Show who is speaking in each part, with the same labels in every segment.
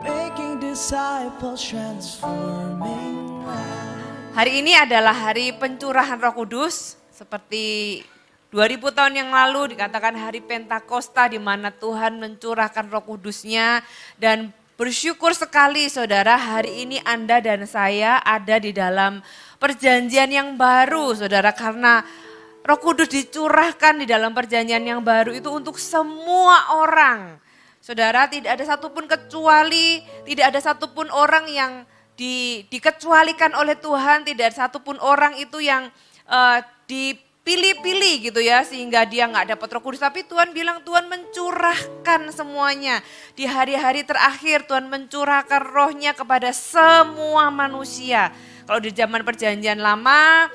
Speaker 1: making disciples, transforming lives.
Speaker 2: Hari ini adalah hari pencurahan Roh Kudus, seperti 2000 tahun yang lalu dikatakan hari Pentakosta di mana Tuhan mencurahkan Roh Kudus-Nya, dan bersyukur sekali saudara hari ini Anda dan saya ada di dalam perjanjian yang baru saudara, karena Roh Kudus dicurahkan di dalam perjanjian yang baru itu untuk semua orang. Saudara, tidak ada satupun kecuali, tidak ada satupun orang yang dikecualikan oleh Tuhan, tidak ada satupun orang itu yang dipilih-pilih gitu ya, sehingga dia nggak dapat Roh Kudus. Tapi Tuhan bilang Tuhan mencurahkan semuanya. Di hari-hari terakhir Tuhan mencurahkan rohnya kepada semua manusia. Kalau di zaman perjanjian lama,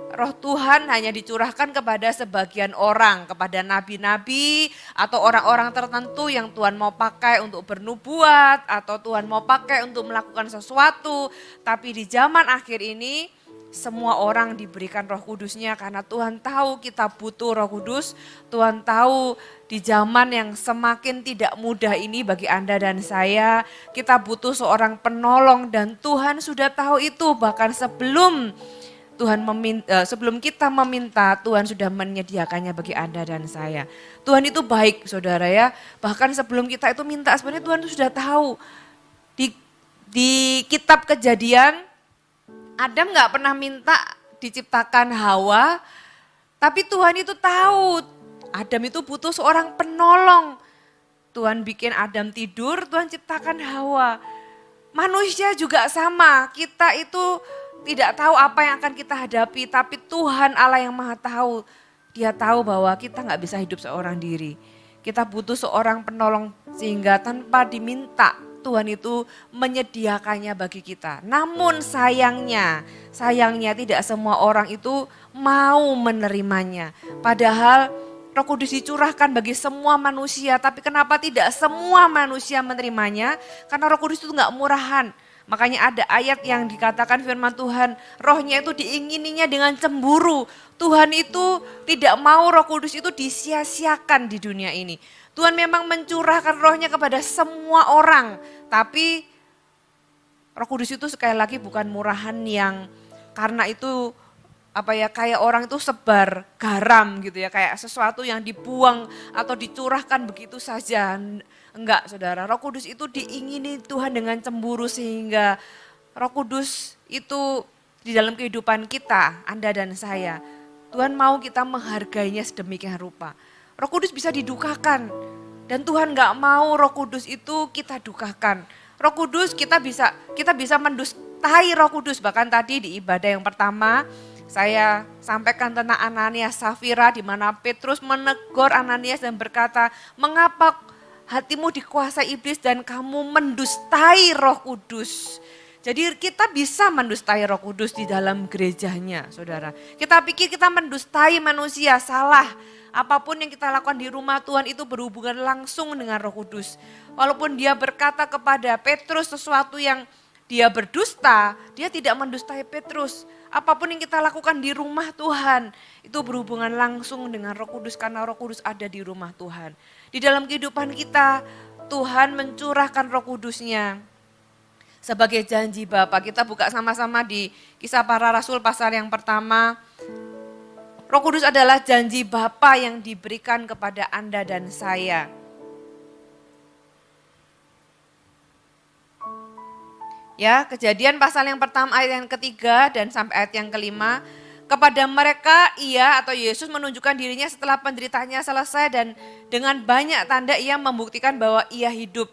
Speaker 2: Roh Tuhan hanya dicurahkan kepada sebagian orang, kepada nabi-nabi atau orang-orang tertentu yang Tuhan mau pakai untuk bernubuat atau Tuhan mau pakai untuk melakukan sesuatu. Tapi di zaman akhir ini semua orang diberikan Roh Kudus-Nya karena Tuhan tahu kita butuh Roh Kudus. Tuhan tahu di zaman yang semakin tidak mudah ini bagi Anda dan saya, kita butuh seorang penolong dan Tuhan sudah tahu itu bahkan sebelum sebelum kita meminta, Tuhan sudah menyediakannya bagi Anda dan saya. Tuhan itu baik saudara ya, bahkan sebelum kita itu minta sebenarnya Tuhan itu sudah tahu. Di kitab Kejadian, Adam gak pernah minta diciptakan Hawa, tapi Tuhan itu tahu Adam itu butuh seorang penolong. Tuhan bikin Adam tidur, Tuhan ciptakan Hawa. Manusia juga sama, kita itu tidak tahu apa yang akan kita hadapi, tapi Tuhan Allah yang Maha Tahu, Dia tahu bahwa kita nggak bisa hidup seorang diri. Kita butuh seorang penolong sehingga tanpa diminta Tuhan itu menyediakannya bagi kita. Namun sayangnya tidak semua orang itu mau menerimanya. Padahal Roh Kudus dicurahkan bagi semua manusia, tapi kenapa tidak semua manusia menerimanya? Karena Roh Kudus itu nggak murahan. Makanya ada ayat yang dikatakan firman Tuhan, rohnya itu diingininya dengan cemburu. Tuhan itu tidak mau Roh Kudus itu disia-siakan di dunia ini. Tuhan memang mencurahkan rohnya kepada semua orang. Tapi Roh Kudus itu sekali lagi bukan murahan yang karena itu kayak orang itu sebar garam gitu ya, kayak sesuatu yang dibuang atau dicurahkan begitu saja. Enggak saudara, Roh Kudus itu diingini Tuhan dengan cemburu sehingga Roh Kudus itu di dalam kehidupan kita, Anda dan saya. Tuhan mau kita menghargainya sedemikian rupa. Roh Kudus bisa didukakan dan Tuhan enggak mau Roh Kudus itu kita dukakan. Roh Kudus kita bisa mendustai Roh Kudus, bahkan tadi di ibadah yang pertama saya sampaikan tentang Ananias Safira di mana Petrus menegur Ananias dan berkata, "Mengapa hatimu dikuasai iblis dan kamu mendustai Roh Kudus?" Jadi kita bisa mendustai Roh Kudus di dalam gerejanya, saudara. Kita pikir kita mendustai manusia, salah. Apapun yang kita lakukan di rumah Tuhan itu berhubungan langsung dengan Roh Kudus. Walaupun dia berkata kepada Petrus sesuatu yang dia berdusta, dia tidak mendustai Petrus. Apapun yang kita lakukan di rumah Tuhan, itu berhubungan langsung dengan Roh Kudus karena Roh Kudus ada di rumah Tuhan. Di dalam kehidupan kita, Tuhan mencurahkan Roh Kudus-Nya sebagai janji Bapa. Kita buka sama-sama di Kisah Para Rasul pasal yang pertama. Roh Kudus adalah janji Bapa yang diberikan kepada Anda dan saya. Ya, Kejadian pasal yang pertama ayat yang ketiga dan sampai ayat yang kelima. Kepada mereka ia atau Yesus menunjukkan dirinya setelah penderitaannya selesai dan dengan banyak tanda ia membuktikan bahwa ia hidup.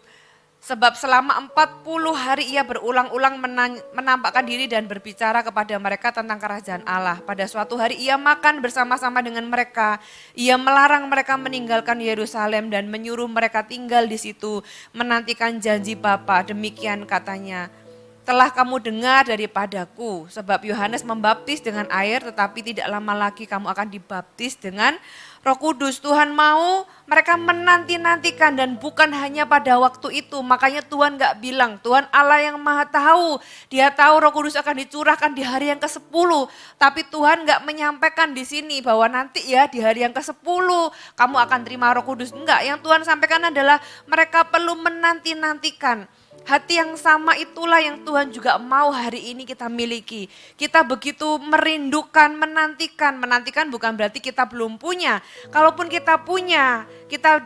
Speaker 2: Sebab selama 40 hari ia berulang-ulang menampakkan diri dan berbicara kepada mereka tentang kerajaan Allah. Pada suatu hari ia makan bersama-sama dengan mereka. Ia melarang mereka meninggalkan Yerusalem dan menyuruh mereka tinggal di situ menantikan janji Bapa. Demikian katanya, "Telah kamu dengar daripadaku, sebab Yohanes membaptis dengan air, tetapi tidak lama lagi kamu akan dibaptis dengan Roh Kudus." Tuhan mau mereka menanti-nantikan dan bukan hanya pada waktu itu. Makanya Tuhan gak bilang, Tuhan Allah yang Maha Tahu. Dia tahu Roh Kudus akan dicurahkan di hari yang ke-10. Tapi Tuhan gak menyampaikan di sini bahwa nanti ya di hari yang ke-10 kamu akan terima Roh Kudus. Enggak, yang Tuhan sampaikan adalah mereka perlu menanti-nantikan. Hati yang sama itulah yang Tuhan juga mau hari ini kita miliki. Kita begitu merindukan, menantikan bukan berarti kita belum punya. Kalaupun kita punya, kita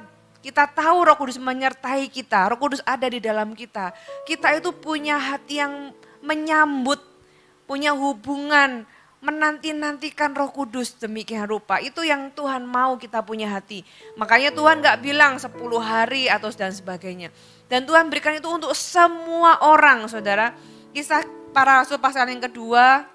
Speaker 2: tahu Roh Kudus menyertai kita, Roh Kudus ada di dalam kita. Kita itu punya hati yang menyambut, punya hubungan, menanti-nantikan Roh Kudus demikian rupa. Itu yang Tuhan mau kita punya hati. Makanya Tuhan gak bilang 10 hari atau dan sebagainya. Dan Tuhan berikan itu untuk semua orang, saudara. Kisah Para Rasul pasal yang kedua,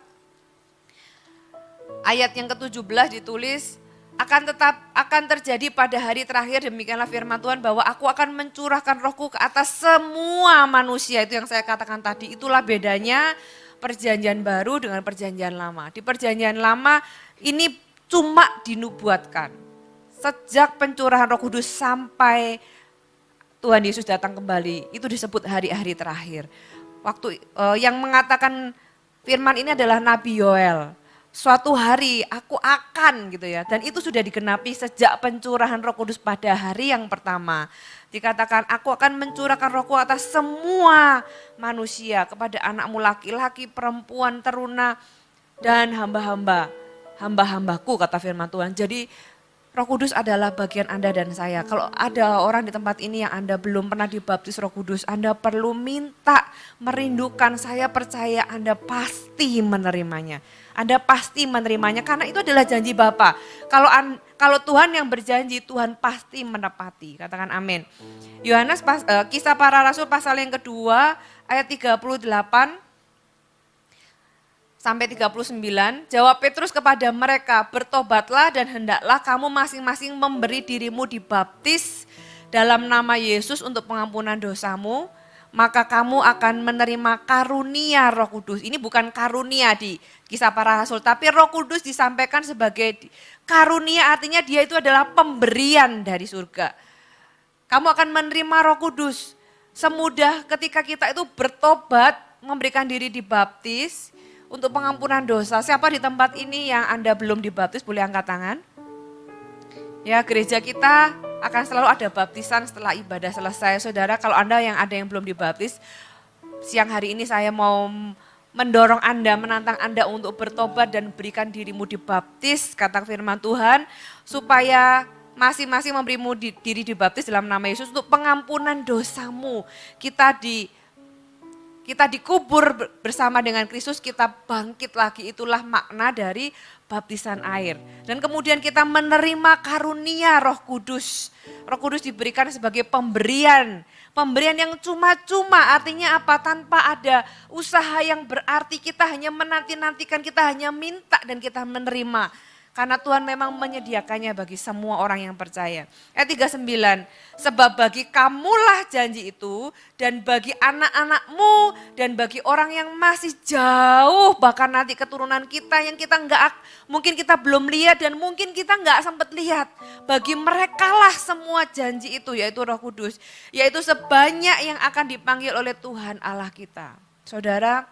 Speaker 2: ayat yang ke-17 ditulis, akan terjadi pada hari terakhir, demikianlah firman Tuhan, bahwa aku akan mencurahkan rohku ke atas semua manusia. Itu yang saya katakan tadi, itulah bedanya perjanjian baru dengan perjanjian lama. Di perjanjian lama ini cuma dinubuatkan. Sejak pencurahan Roh Kudus sampai Tuhan Yesus datang kembali, itu disebut hari-hari terakhir. Waktu yang mengatakan firman ini adalah Nabi Yoel. Suatu hari aku akan gitu ya, dan itu sudah digenapi sejak pencurahan Roh Kudus pada hari yang pertama. Dikatakan aku akan mencurahkan rohku atas semua manusia, kepada anakmu laki-laki, perempuan, teruna, dan hamba-hambaku kata firman Tuhan. Jadi Roh Kudus adalah bagian Anda dan saya. Kalau ada orang di tempat ini yang Anda belum pernah dibaptis Roh Kudus, Anda perlu minta, merindukan, saya percaya Anda pasti menerimanya. Anda pasti menerimanya karena itu adalah janji Bapa. Kalau Tuhan yang berjanji, Tuhan pasti menepati. Katakan amin. Kisah Para Rasul pasal yang kedua ayat 38 sampai 39, jawab Petrus kepada mereka, bertobatlah dan hendaklah kamu masing-masing memberi dirimu dibaptis dalam nama Yesus untuk pengampunan dosamu, maka kamu akan menerima karunia Roh Kudus. Ini bukan karunia di Kisah Para Rasul, tapi Roh Kudus disampaikan sebagai karunia, artinya dia itu adalah pemberian dari surga. Kamu akan menerima Roh Kudus semudah ketika kita itu bertobat, memberikan diri dibaptis, untuk pengampunan dosa. Siapa di tempat ini yang Anda belum dibaptis boleh angkat tangan? Ya, gereja kita akan selalu ada baptisan setelah ibadah selesai. Saudara, kalau Anda yang ada yang belum dibaptis, siang hari ini saya mau mendorong Anda, menantang Anda untuk bertobat dan berikan dirimu dibaptis, kata firman Tuhan, supaya masing-masing memberimu diri dibaptis dalam nama Yesus untuk pengampunan dosamu. Kita dikubur bersama dengan Kristus, kita bangkit lagi. Itulah makna dari baptisan air. Dan kemudian kita menerima karunia Roh Kudus. Roh Kudus diberikan sebagai pemberian. Pemberian yang cuma-cuma, artinya apa? Tanpa ada usaha yang berarti, kita hanya menanti-nantikan, kita hanya minta dan kita menerima. Karena Tuhan memang menyediakannya bagi semua orang yang percaya. Ayat 39, sebab bagi kamulah janji itu dan bagi anak-anakmu dan bagi orang yang masih jauh, bahkan nanti keturunan kita yang kita mungkin kita belum lihat dan mungkin kita enggak sempat lihat. Bagi merekalah semua janji itu, yaitu Roh Kudus, yaitu sebanyak yang akan dipanggil oleh Tuhan Allah kita. Saudara,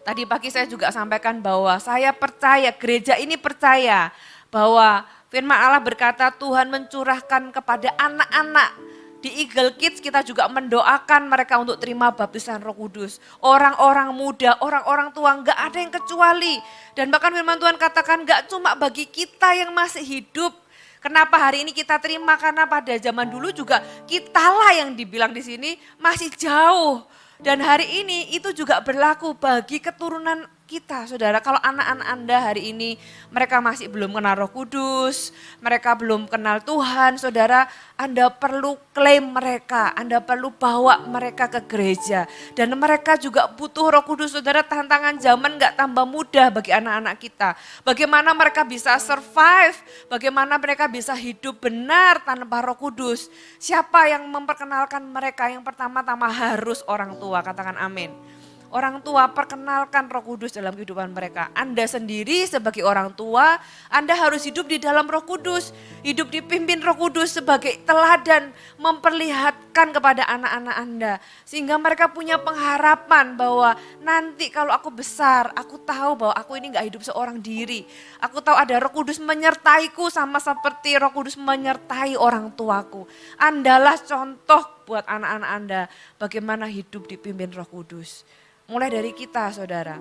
Speaker 2: tadi pagi saya juga sampaikan bahwa saya percaya, gereja ini percaya bahwa firman Allah berkata Tuhan mencurahkan kepada anak-anak. Di Eagle Kids kita juga mendoakan mereka untuk terima baptisan Roh Kudus. Orang-orang muda, orang-orang tua, enggak ada yang kecuali. Dan bahkan firman Tuhan katakan enggak cuma bagi kita yang masih hidup. Kenapa hari ini kita terima? Karena pada zaman dulu juga kitalah yang dibilang di sini masih jauh. Dan hari ini itu juga berlaku bagi keturunan kita, saudara. Kalau anak-anak Anda hari ini mereka masih belum kenal Roh Kudus, mereka belum kenal Tuhan, saudara, Anda perlu klaim mereka, Anda perlu bawa mereka ke gereja. Dan mereka juga butuh Roh Kudus, saudara. Tantangan zaman gak tambah mudah bagi anak-anak kita. Bagaimana mereka bisa survive, bagaimana mereka bisa hidup benar tanpa Roh Kudus. Siapa yang memperkenalkan mereka? Yang pertama-tama harus orang tua. Katakan amin. Orang tua perkenalkan Roh Kudus dalam kehidupan mereka. Anda sendiri sebagai orang tua, Anda harus hidup di dalam Roh Kudus. Hidup dipimpin Roh Kudus sebagai teladan, memperlihatkan kepada anak-anak Anda. Sehingga mereka punya pengharapan bahwa nanti kalau aku besar, aku tahu bahwa aku ini gak hidup seorang diri. Aku tahu ada Roh Kudus menyertaiku sama seperti Roh Kudus menyertai orang tuaku. Andalah contoh buat anak-anak Anda bagaimana hidup dipimpin Roh Kudus. Mulai dari kita, saudara.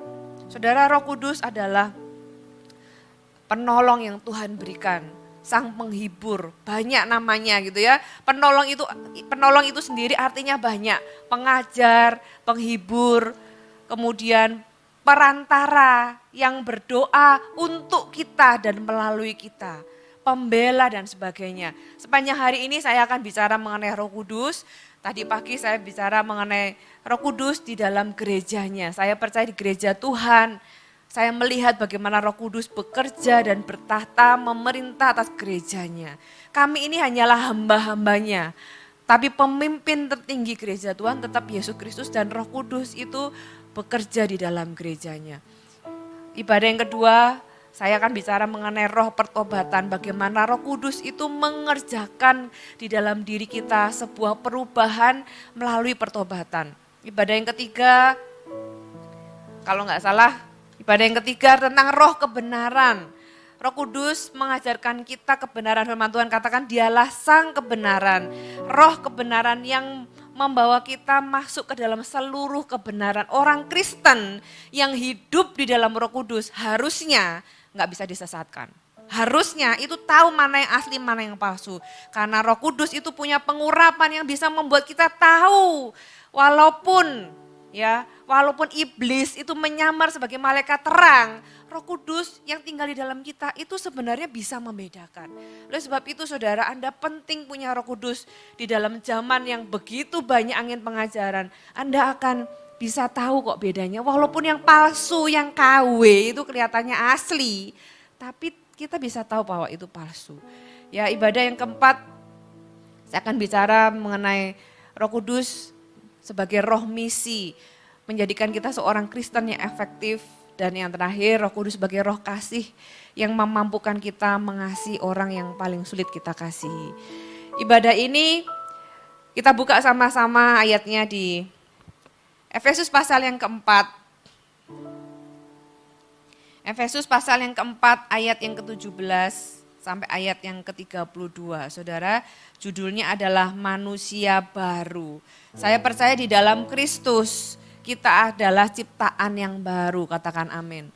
Speaker 2: Saudara, Roh Kudus adalah penolong yang Tuhan berikan, sang penghibur, banyak namanya gitu ya. Penolong itu sendiri artinya banyak, pengajar, penghibur, kemudian perantara yang berdoa untuk kita dan melalui kita, pembela dan sebagainya. Sepanjang hari ini saya akan bicara mengenai Roh Kudus. Tadi pagi saya bicara mengenai Roh Kudus di dalam gerejanya. Saya percaya di gereja Tuhan. Saya melihat bagaimana Roh Kudus bekerja dan bertahta memerintah atas gerejanya. Kami ini hanyalah hamba-hambanya. Tapi pemimpin tertinggi gereja Tuhan tetap Yesus Kristus dan Roh Kudus itu bekerja di dalam gerejanya. Ibadah yang kedua, saya akan bicara mengenai roh pertobatan. Bagaimana Roh Kudus itu mengerjakan di dalam diri kita sebuah perubahan melalui pertobatan. Ibadah yang ketiga, kalau nggak salah, ibadah yang ketiga tentang roh kebenaran. Roh Kudus mengajarkan kita kebenaran. Firman Tuhan katakan dialah sang kebenaran. Roh kebenaran yang membawa kita masuk ke dalam seluruh kebenaran. Orang Kristen yang hidup di dalam Roh Kudus harusnya nggak bisa disesatkan. Harusnya itu tahu mana yang asli, mana yang palsu. Karena Roh Kudus itu punya pengurapan yang bisa membuat kita tahu. Walaupun iblis itu menyamar sebagai malaikat terang, Roh Kudus yang tinggal di dalam kita itu sebenarnya bisa membedakan. Oleh sebab itu saudara, Anda penting punya Roh Kudus di dalam zaman yang begitu banyak angin pengajaran. Anda akan bisa tahu kok bedanya. Walaupun yang palsu, yang KW itu kelihatannya asli, tapi kita bisa tahu bahwa itu palsu. Ya, ibadah yang keempat, saya akan bicara mengenai Roh Kudus sebagai roh misi, menjadikan kita seorang Kristen yang efektif. Dan yang terakhir, Roh Kudus sebagai roh kasih yang memampukan kita mengasihi orang yang paling sulit kita kasihi. Ibadah ini kita buka sama-sama ayatnya di Efesus pasal yang keempat. Efesus pasal yang keempat ayat yang ke-17 sampai ayat yang ke-32. Saudara, judulnya adalah manusia baru. Saya percaya di dalam Kristus kita adalah ciptaan yang baru, katakan amin.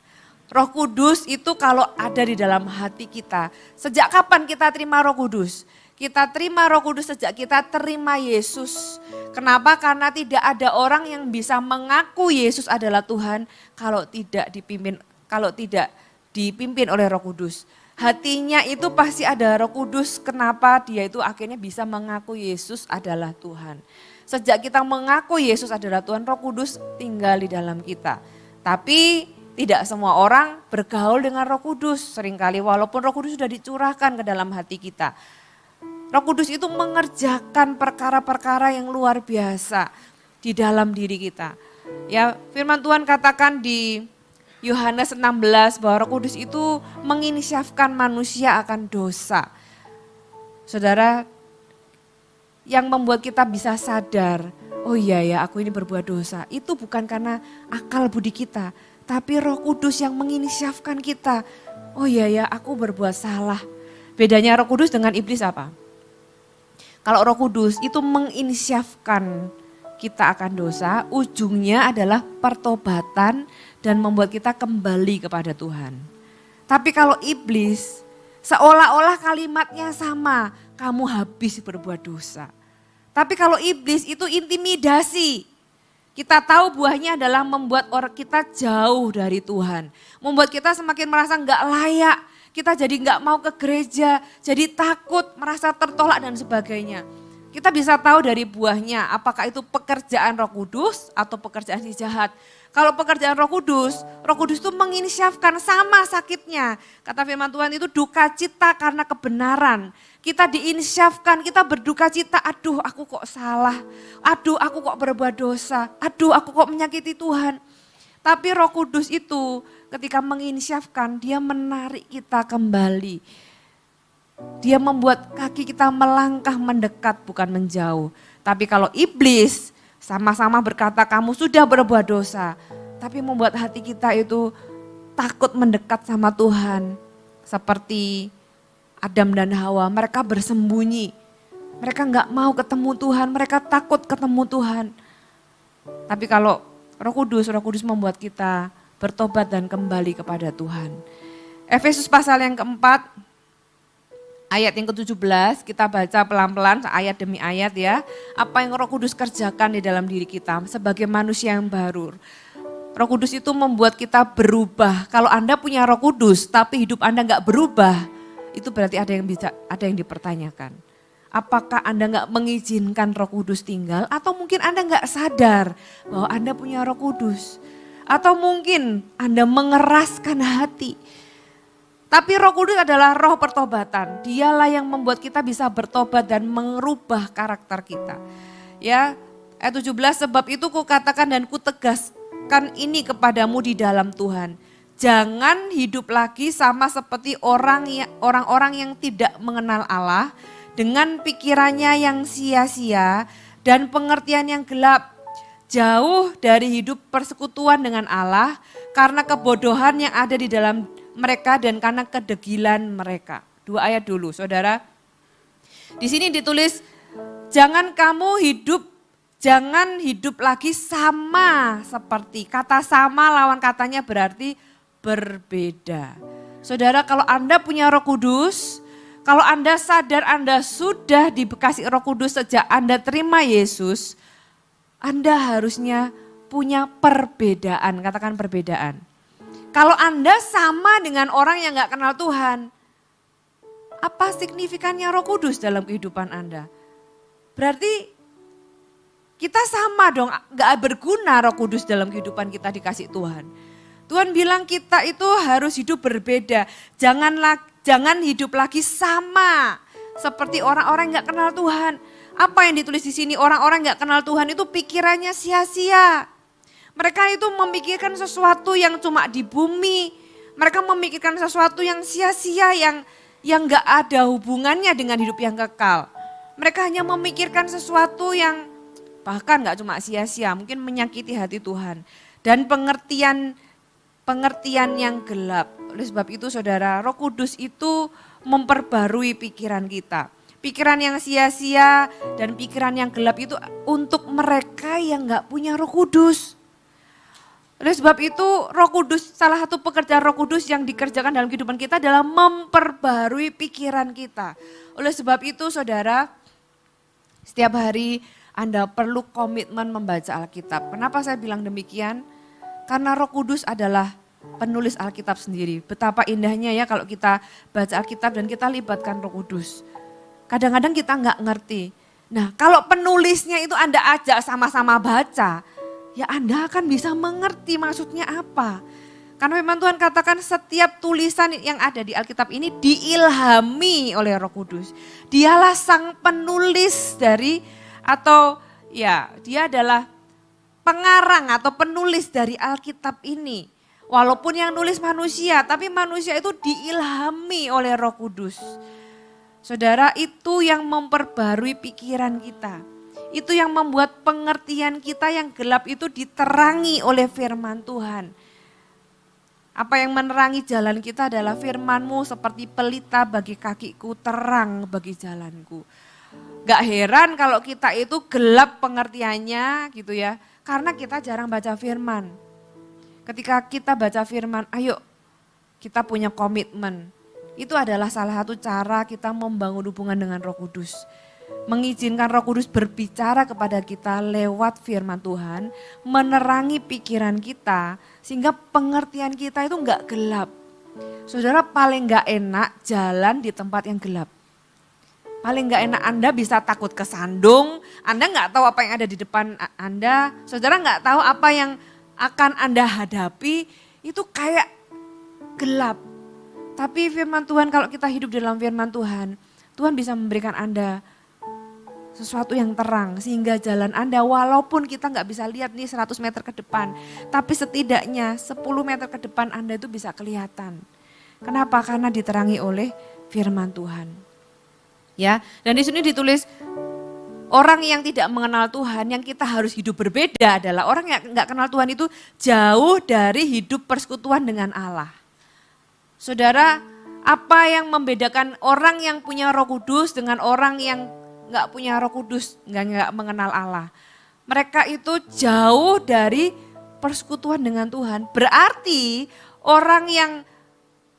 Speaker 2: Roh Kudus itu kalau ada di dalam hati kita, sejak kapan kita terima Roh Kudus? Kita terima Roh Kudus sejak kita terima Yesus. Kenapa? Karena tidak ada orang yang bisa mengaku Yesus adalah Tuhan kalau tidak dipimpin oleh Roh Kudus. Hatinya itu pasti ada Roh Kudus, kenapa dia itu akhirnya bisa mengaku Yesus adalah Tuhan. Sejak kita mengaku Yesus adalah Tuhan, Roh Kudus tinggal di dalam kita. Tapi tidak semua orang bergaul dengan Roh Kudus seringkali walaupun Roh Kudus sudah dicurahkan ke dalam hati kita. Roh Kudus itu mengerjakan perkara-perkara yang luar biasa di dalam diri kita. Ya, firman Tuhan katakan di Yohanes 16 bahwa Roh Kudus itu menginisiafkan manusia akan dosa. Saudara, yang membuat kita bisa sadar, oh iya ya aku ini berbuat dosa. Itu bukan karena akal budi kita, tapi Roh Kudus yang menginisiafkan kita. Oh iya ya aku berbuat salah. Bedanya Roh Kudus dengan iblis apa? Kalau Roh Kudus itu menginisiafkan kita akan dosa, ujungnya adalah pertobatan dan membuat kita kembali kepada Tuhan. Tapi kalau iblis, seolah-olah kalimatnya sama, kamu habis berbuat dosa. Tapi kalau iblis itu intimidasi. Kita tahu buahnya adalah membuat orang kita jauh dari Tuhan. Membuat kita semakin merasa enggak layak. Kita jadi enggak mau ke gereja, jadi takut, merasa tertolak dan sebagainya. Kita bisa tahu dari buahnya apakah itu pekerjaan Roh Kudus atau pekerjaan si jahat. Kalau pekerjaan Roh Kudus itu menginisiafkan sama sakitnya. Kata firman Tuhan itu duka cita karena kebenaran. Kita diinisiafkan, kita berduka cita, aduh aku kok salah, aduh aku kok berbuat dosa, aduh aku kok menyakiti Tuhan. Tapi Roh Kudus itu ketika menginisiafkan, dia menarik kita kembali. Dia membuat kaki kita melangkah mendekat bukan menjauh. Tapi kalau iblis sama-sama berkata kamu sudah berbuat dosa. Tapi membuat hati kita itu takut mendekat sama Tuhan. Seperti Adam dan Hawa, mereka bersembunyi. Mereka nggak mau ketemu Tuhan, mereka takut ketemu Tuhan. Tapi kalau Roh Kudus membuat kita bertobat dan kembali kepada Tuhan. Efesus pasal yang keempat, ayat yang ke-17, kita baca pelan-pelan ayat demi ayat ya. Apa yang Roh Kudus kerjakan di dalam diri kita sebagai manusia yang baru. Roh Kudus itu membuat kita berubah. Kalau Anda punya Roh Kudus tapi hidup Anda nggak berubah, itu berarti ada yang dipertanyakan. Apakah Anda nggak mengizinkan Roh Kudus tinggal, atau mungkin Anda nggak sadar bahwa Anda punya Roh Kudus, atau mungkin Anda mengeraskan hati. Tapi Roh Kudus adalah roh pertobatan. Dialah yang membuat kita bisa bertobat dan merubah karakter kita. Ya, ayat 17, sebab itu kukatakan dan kutegaskan ini kepadamu di dalam Tuhan. Jangan hidup lagi sama seperti orang-orang yang tidak mengenal Allah, dengan pikirannya yang sia-sia dan pengertian yang gelap. Jauh dari hidup persekutuan dengan Allah karena kebodohan yang ada di dalam mereka dan karena kedegilan mereka. 2 ayat dulu, saudara. Di sini ditulis, jangan hidup lagi sama seperti. Kata sama lawan katanya berarti berbeda. Saudara, kalau Anda punya Roh Kudus, kalau Anda sadar Anda sudah dibekasi Roh Kudus sejak Anda terima Yesus, Anda harusnya punya perbedaan, katakan perbedaan. Kalau Anda sama dengan orang yang gak kenal Tuhan, apa signifikannya Roh Kudus dalam kehidupan Anda? Berarti kita sama dong, gak berguna Roh Kudus dalam kehidupan kita dikasih Tuhan. Tuhan bilang kita itu harus hidup berbeda, jangan hidup lagi sama seperti orang-orang yang gak kenal Tuhan. Apa yang ditulis di sini, orang-orang yang gak kenal Tuhan itu pikirannya sia-sia. Mereka itu memikirkan sesuatu yang cuma di bumi. Mereka memikirkan sesuatu yang sia-sia, yang gak ada hubungannya dengan hidup yang kekal. Mereka hanya memikirkan sesuatu yang bahkan gak cuma sia-sia, mungkin menyakiti hati Tuhan. Dan pengertian yang gelap. Oleh sebab itu saudara, Roh Kudus itu memperbarui pikiran kita. Pikiran yang sia-sia dan pikiran yang gelap itu untuk mereka yang gak punya Roh Kudus. Oleh sebab itu Roh Kudus, salah satu pekerjaan Roh Kudus yang dikerjakan dalam kehidupan kita adalah memperbarui pikiran kita. Oleh sebab itu saudara, setiap hari Anda perlu komitmen membaca Alkitab. Kenapa saya bilang demikian? Karena Roh Kudus adalah penulis Alkitab sendiri. Betapa indahnya ya kalau kita baca Alkitab dan kita libatkan Roh Kudus. Kadang-kadang kita nggak ngerti. Nah, kalau penulisnya itu Anda ajak sama-sama baca, ya Anda akan bisa mengerti maksudnya apa. Karena memang Tuhan katakan setiap tulisan yang ada di Alkitab ini diilhami oleh Roh Kudus. Dialah sang penulis dia adalah pengarang atau penulis dari Alkitab ini. Walaupun yang nulis manusia, tapi manusia itu diilhami oleh Roh Kudus. Saudara, itu yang memperbarui pikiran kita. Itu yang membuat pengertian kita yang gelap itu diterangi oleh firman Tuhan. Apa yang menerangi jalan kita adalah firman-Mu seperti pelita bagi kakiku, terang bagi jalanku. Gak heran kalau kita itu gelap pengertiannya gitu ya. Karena kita jarang baca firman. Ketika kita baca firman, ayo kita punya komitmen. Itu adalah salah satu cara kita membangun hubungan dengan Roh Kudus. Mengizinkan Roh Kudus berbicara kepada kita lewat firman Tuhan, menerangi pikiran kita sehingga pengertian kita itu enggak gelap. Saudara, paling enggak enak jalan di tempat yang gelap. Paling enggak enak Anda bisa takut kesandung, Anda enggak tahu apa yang ada di depan Anda, saudara enggak tahu apa yang akan Anda hadapi, itu kayak gelap. Tapi firman Tuhan, kalau kita hidup dalam firman Tuhan, Tuhan bisa memberikan Anda sesuatu yang terang sehingga jalan Anda walaupun kita nggak bisa lihat nih 100 meter ke depan, tapi setidaknya 10 meter ke depan Anda itu bisa kelihatan. Kenapa? Karena diterangi oleh firman Tuhan. Ya, dan di sini ditulis orang yang tidak mengenal Tuhan, yang kita harus hidup berbeda adalah orang yang nggak kenal Tuhan itu jauh dari hidup persekutuan dengan Allah. Saudara, apa yang membedakan orang yang punya Roh Kudus dengan orang yang nggak punya Roh Kudus, nggak mengenal Allah. Mereka itu jauh dari persekutuan dengan Tuhan. Berarti orang yang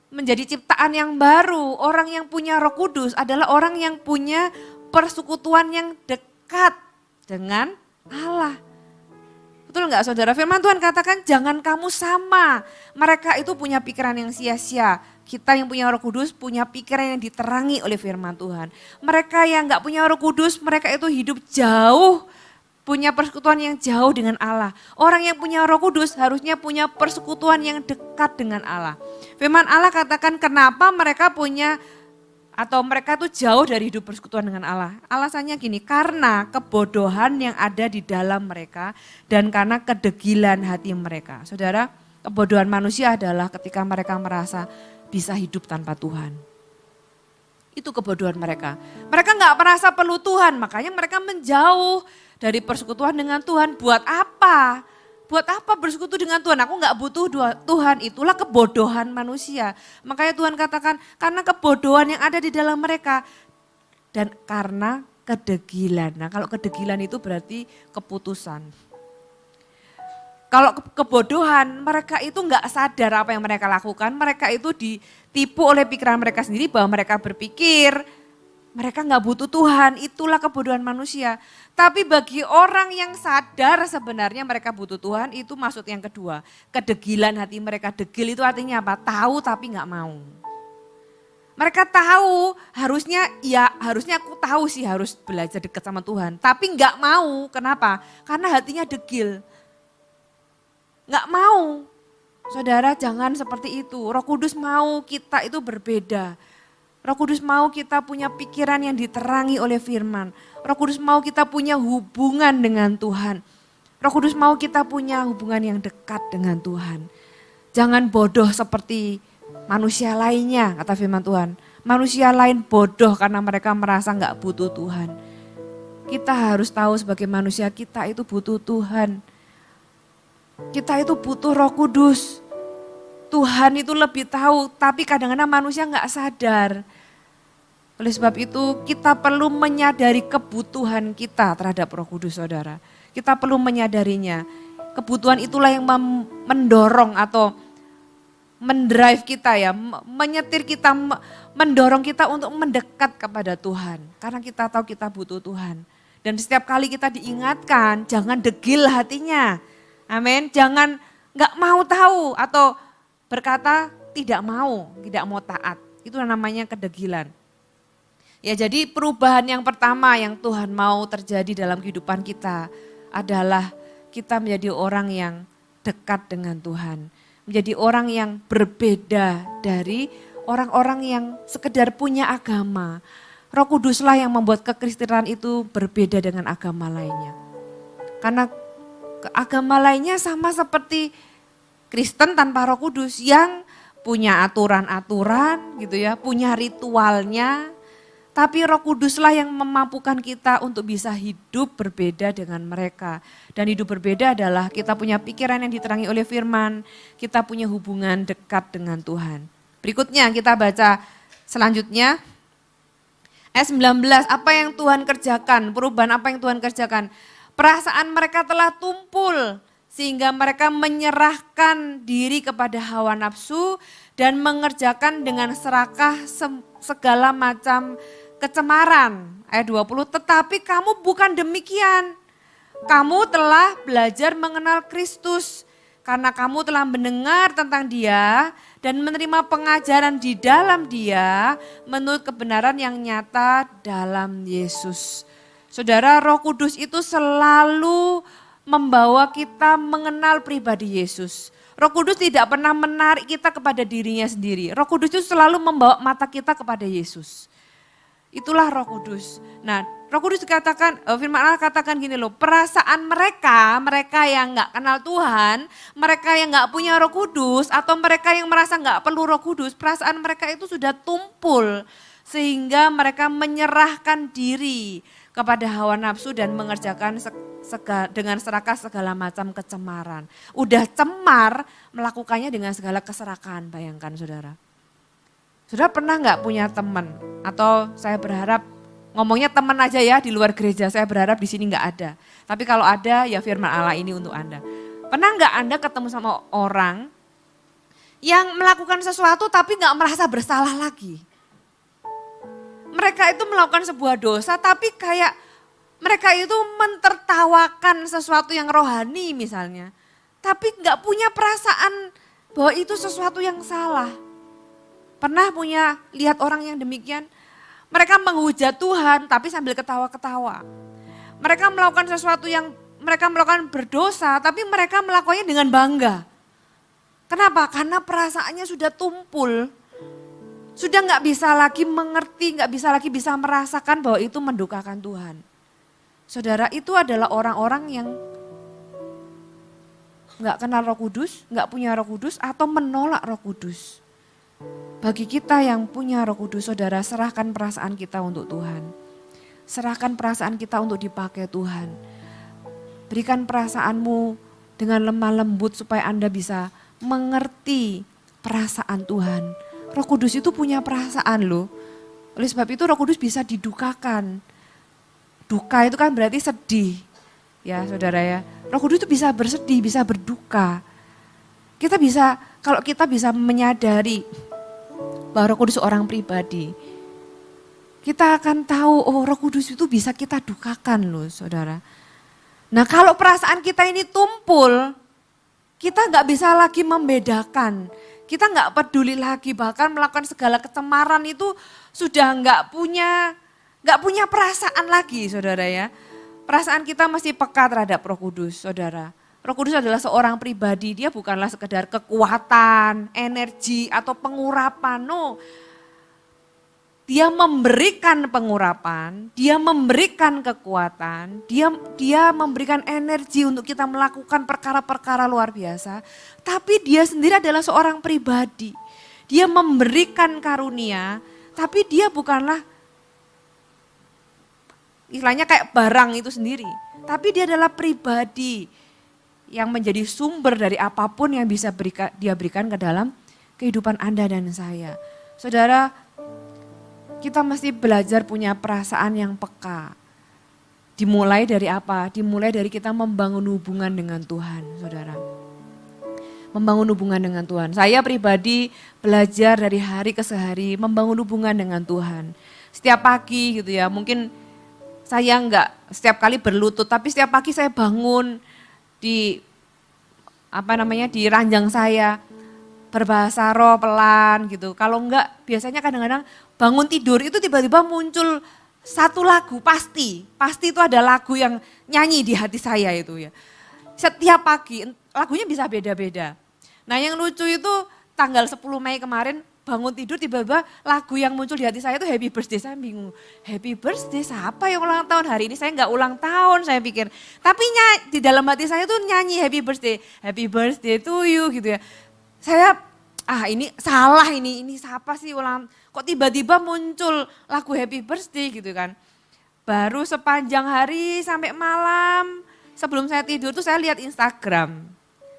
Speaker 2: menjadi ciptaan yang baru, orang yang punya Roh Kudus adalah orang yang punya persekutuan yang dekat dengan Allah. Betul nggak saudara? Firman Tuhan katakan jangan kamu sama. Mereka itu punya pikiran yang sia-sia. Kita yang punya Roh Kudus punya pikiran yang diterangi oleh firman Tuhan. Mereka yang nggak punya Roh Kudus, mereka itu hidup jauh, punya persekutuan yang jauh dengan Allah. Orang yang punya Roh Kudus harusnya punya persekutuan yang dekat dengan Allah. Firman Allah katakan kenapa mereka punya atau mereka tuh jauh dari hidup persekutuan dengan Allah. Alasannya gini, karena kebodohan yang ada di dalam mereka dan karena kedegilan hati mereka. Saudara, kebodohan manusia adalah ketika mereka merasa bisa hidup tanpa Tuhan. Itu kebodohan mereka. Mereka nggak merasa perlu Tuhan, makanya mereka menjauh dari persekutuan dengan Tuhan. Buat apa? Buat apa bersekutu dengan Tuhan? Aku nggak butuh Tuhan, itulah kebodohan manusia. Makanya Tuhan katakan karena kebodohan yang ada di dalam mereka dan karena kedegilan. Nah kalau kedegilan itu berarti keputusan. Kalau kebodohan, mereka itu nggak sadar apa yang mereka lakukan. Mereka itu ditipu oleh pikiran mereka sendiri bahwa mereka berpikir mereka nggak butuh Tuhan. Itulah kebodohan manusia. Tapi bagi orang yang sadar sebenarnya mereka butuh Tuhan, itu maksud yang kedua. Kedegilan hati mereka. Degil itu artinya apa? Tahu tapi nggak mau. Mereka tahu harusnya aku tahu sih harus belajar dekat sama Tuhan. Tapi nggak mau. Kenapa? Karena hatinya degil. Nggak mau. Saudara jangan seperti itu. Roh Kudus mau kita itu berbeda. Roh Kudus mau kita punya pikiran yang diterangi oleh firman. Roh Kudus mau kita punya hubungan dengan Tuhan. Roh Kudus mau kita punya hubungan yang dekat dengan Tuhan. Jangan bodoh seperti manusia lainnya, kata firman Tuhan. Manusia lain bodoh karena mereka merasa nggak butuh Tuhan. Kita harus tahu sebagai manusia kita itu butuh Tuhan. Kita itu butuh Roh Kudus. Tuhan itu lebih tahu, tapi kadang-kadang manusia nggak sadar. Oleh sebab itu kita perlu menyadari kebutuhan kita terhadap Roh Kudus, saudara. Kita perlu menyadarinya. Kebutuhan itulah yang mendorong atau mendrive kita ya, menyetir kita, mendorong kita untuk mendekat kepada Tuhan. Karena kita tahu kita butuh Tuhan. Dan setiap kali kita diingatkan, jangan degil hatinya. Amin, jangan nggak mau tahu atau berkata tidak mau taat. Itu namanya kedegilan. Ya jadi perubahan yang pertama yang Tuhan mau terjadi dalam kehidupan kita adalah kita menjadi orang yang dekat dengan Tuhan. Menjadi orang yang berbeda dari orang-orang yang sekedar punya agama. Roh Kuduslah yang membuat kekristenan itu berbeda dengan agama lainnya. Karena agama lainnya sama seperti Kristen tanpa Roh Kudus yang punya aturan-aturan gitu ya, punya ritualnya. Tapi Roh Kuduslah yang memampukan kita untuk bisa hidup berbeda dengan mereka. Dan hidup berbeda adalah kita punya pikiran yang diterangi oleh firman, kita punya hubungan dekat dengan Tuhan. Berikutnya kita baca selanjutnya. Ayat 19, apa yang Tuhan kerjakan, perubahan apa yang Tuhan kerjakan. Perasaan mereka telah tumpul sehingga mereka menyerahkan diri kepada hawa nafsu dan mengerjakan dengan serakah segala macam kecemaran. Ayat 20, tetapi kamu bukan demikian. Kamu telah belajar mengenal Kristus karena kamu telah mendengar tentang Dia dan menerima pengajaran di dalam Dia menurut kebenaran yang nyata dalam Yesus. Saudara, Roh Kudus itu selalu membawa kita mengenal pribadi Yesus. Roh Kudus tidak pernah menarik kita kepada dirinya sendiri. Roh Kudus itu selalu membawa mata kita kepada Yesus. Itulah Roh Kudus. Nah, Roh Kudus dikatakan, firman Allah katakan gini loh, perasaan mereka yang nggak kenal Tuhan, mereka yang nggak punya Roh Kudus, atau mereka yang merasa nggak perlu Roh Kudus, perasaan mereka itu sudah tumpul sehingga mereka menyerahkan diri kepada hawa nafsu dan mengerjakan dengan serakah segala macam kecemaran. Udah cemar melakukannya dengan segala keserakan, bayangkan saudara. Saudara pernah nggak punya teman atau saya berharap ngomongnya teman aja ya di luar gereja, saya berharap di sini nggak ada. Tapi kalau ada ya firman Allah ini untuk Anda. Pernah nggak Anda ketemu sama orang yang melakukan sesuatu tapi nggak merasa bersalah lagi? Mereka itu melakukan sebuah dosa tapi kayak mereka itu mentertawakan sesuatu yang rohani misalnya. Tapi nggak punya perasaan bahwa itu sesuatu yang salah. Pernah punya lihat orang yang demikian? Mereka menghujat Tuhan tapi sambil ketawa-ketawa. Mereka melakukan sesuatu yang mereka melakukan berdosa tapi mereka melakukannya dengan bangga. Kenapa? Karena perasaannya sudah tumpul. Sudah nggak bisa lagi mengerti, nggak bisa lagi bisa merasakan bahwa itu mendukakan Tuhan. Saudara, itu adalah orang-orang yang nggak kenal Roh Kudus, nggak punya Roh Kudus atau menolak Roh Kudus. Bagi kita yang punya Roh Kudus, saudara, serahkan perasaan kita untuk Tuhan. Serahkan perasaan kita untuk dipakai Tuhan. Berikan perasaanmu dengan lemah lembut supaya Anda bisa mengerti perasaan Tuhan. Roh Kudus itu punya perasaan loh. Oleh sebab itu Roh Kudus bisa didukakan. Duka itu kan berarti sedih. Ya saudara ya. Roh Kudus itu bisa bersedih, bisa berduka. Kalau kita bisa menyadari bahwa Roh Kudus orang pribadi, kita akan tahu, oh Roh Kudus itu bisa kita dukakan loh saudara. Nah kalau perasaan kita ini tumpul, kita nggak bisa lagi membedakan. Kita nggak peduli lagi, bahkan melakukan segala kecemaran itu sudah nggak punya perasaan lagi saudara ya. Perasaan kita masih peka terhadap Roh Kudus saudara. Roh Kudus adalah seorang pribadi, dia bukanlah sekedar kekuatan, energi atau pengurapan. No. Dia memberikan pengurapan, dia memberikan kekuatan, dia memberikan energi untuk kita melakukan perkara-perkara luar biasa. Tapi dia sendiri adalah seorang pribadi. Dia memberikan karunia, tapi dia bukanlah istilahnya kayak barang itu sendiri. Tapi dia adalah pribadi yang menjadi sumber dari apapun yang bisa dia berikan ke dalam kehidupan Anda dan saya. Saudara, kita mesti belajar punya perasaan yang peka. Dimulai dari apa? Dimulai dari kita membangun hubungan dengan Tuhan, saudara. Membangun hubungan dengan Tuhan. Saya pribadi belajar dari hari ke hari membangun hubungan dengan Tuhan. Setiap pagi gitu ya, mungkin saya enggak setiap kali berlutut, tapi setiap pagi saya bangun di ranjang saya berbahasa roh pelan gitu. Kalau enggak biasanya kadang-kadang bangun tidur itu tiba-tiba muncul satu lagu pasti itu ada lagu yang nyanyi di hati saya itu ya. Setiap pagi lagunya bisa beda-beda. Nah yang lucu itu tanggal 10 Mei kemarin bangun tidur tiba-tiba lagu yang muncul di hati saya itu Happy Birthday. Saya bingung, Happy Birthday siapa yang ulang tahun hari ini? Saya enggak ulang tahun saya pikir. Tapi di dalam hati saya tuh nyanyi Happy Birthday to you gitu ya. Saya ini salah ini siapa sih kok tiba-tiba muncul lagu Happy Birthday gitu kan. Baru sepanjang hari sampai malam sebelum saya tidur tuh saya lihat Instagram.